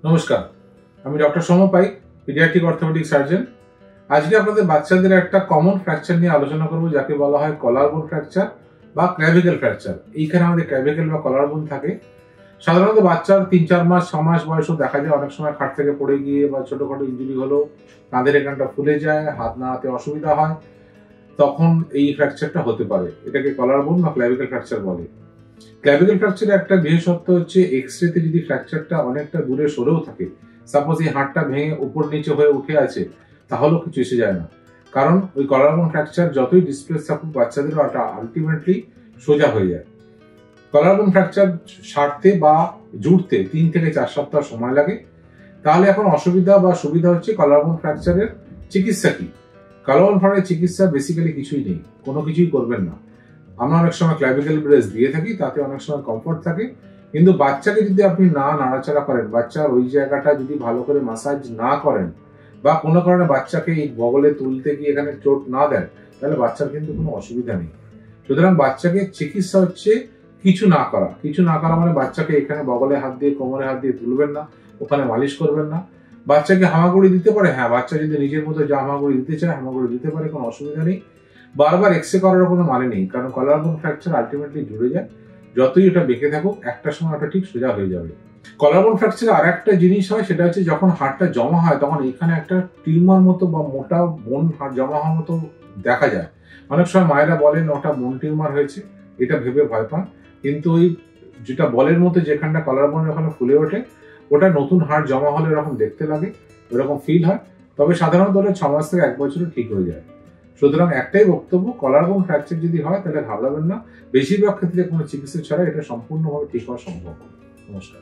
নমস্কার, আমি ডক্টর সৌম পাইক, paediatric orthopaedic surgeon. আজকে আপনাদের বাচ্চাদের একটা কমন ফ্র্যাকচার নিয়ে আলোচনা করব, যাকে বলা হয় কলার বোন ফ্র্যাকচার বা ক্ল্যাভিকেল ফ্র্যাকচার। এইখানে আমাদের ক্ল্যাভিকেল বা কলার বোন থাকে। সাধারণত বাচ্চার 3-4 মাস 6 মাস বয়সও দেখা যায় অনেক সময় খাট থেকে পড়ে গিয়ে বা ছোটখাটো ইনজুরি হলো কাঁধের এখানটা ফুলে যায়, হাত নাড়াতে অসুবিধা হয়, তখন এই ফ্র্যাকচারটা হতে পারে। এটাকে কলার বোন বা ক্ল্যাভিকেল ফ্র্যাকচার বলে। ক্ল্যাভিকেল ফ্র্যাকচারের একটা বিশেষত্ব হচ্ছে এক্সরেতে যদি ফ্র্যাকচারটা অনেকটা দূরে সরেও থাকে, সাপোজ এই হাড়টা ভেঙে উপর নিচে হয়ে উঠে আছে, তাহলেও কিছু এসে যায় না। কারণ ওই কলার বোন ফ্র্যাকচার যতই ডিসপ্লেস থাকুক, বাচ্চাদেরও ওটা আলটিমেটলি সোজা হয়ে যায়। কলার বোন ফ্র্যাকচার সারতে বা জুড়তে 3 থেকে 4 সপ্তাহ সময় লাগে। তাহলে এখন অসুবিধা বা সুবিধা হচ্ছে কলার বোন ফ্র্যাকচারের চিকিৎসা কি? কলার বোন ফ্র্যাকচারের চিকিৎসা বেসিক্যালি কিছুই নেই, কোনো কিছুই করবেন না। আমরা অনেক সময় ক্ল্যাভিকেল ব্রেস দিয়ে থাকি, তাতে অনেক সময় কমফোর্ট থাকে, কিন্তু বাচ্চাকে যদি আপনি না নাড়াচাড়া করেন, বাচ্চার ওই জায়গাটা যদি ভালো করে মাসাজ না করেন, বা কোনো কারণে বাচ্চাকে এই বগলে তুলতে গিয়ে এখানে চোট না দেন, তাহলে বাচ্চার কিন্তু কোনো অসুবিধা নেই। সুতরাং বাচ্চাকে চিকিৎসা হচ্ছে কিছু না করা। কিছু না করা মানে বাচ্চাকে এখানে বগলে হাত দিয়ে, কোমরে হাত দিয়ে তুলবেন না, ওখানে মালিশ করবেন না। বাচ্চাকে হামাগুড়ি দিতে পারে, হ্যাঁ, বাচ্চা যদি নিজের মতো যা হামাগুড়ি দিতে চায় হামাগুড়ি দিতে পারে, কোনো অসুবিধা নেই। বারবার এক্সরে করার কোনো মানে নেই, কারণ কলার বোন ফ্র্যাকচার আলটিমেটলি জুড়ে যায়। যতই ওটা বেঁকে থাকুক, একটা সময় ওটা ঠিক সোজা হয়ে যাবে। কলার বোন ফ্র্যাকচার আর একটা জিনিস হয়, সেটা হচ্ছে যখন হাড়টা জমা হয়, তখন এখানে একটা টিউমার মতো বা মোটা বোন হাড় জমা হওয়ার মতো দেখা যায়। অনেক সময় মায়েরা বলেন ওটা বোন টিউমার হয়েছে, এটা ভেবে ভয় পান, কিন্তু ওই যেটা বলের মতো যেখানটা কলার বোন ওখানে ফুলে ওঠে, ওটা নতুন হাড় জমা হলে এরকম দেখতে লাগে, এরকম ফিল হয়। তবে সাধারণত ওটা 6 মাস থেকে 1 বছরে ঠিক হয়ে যায়। সুতরাং একটাই বক্তব্য, কলার বোন ফ্র্যাকচার যদি হয় তাহলে ঘাবড়াবেন না। বেশিরভাগ ক্ষেত্রে কোনো চিকিৎসা ছাড়া এটা সম্পূর্ণভাবে ঠিক হওয়া সম্ভব। নমস্কার।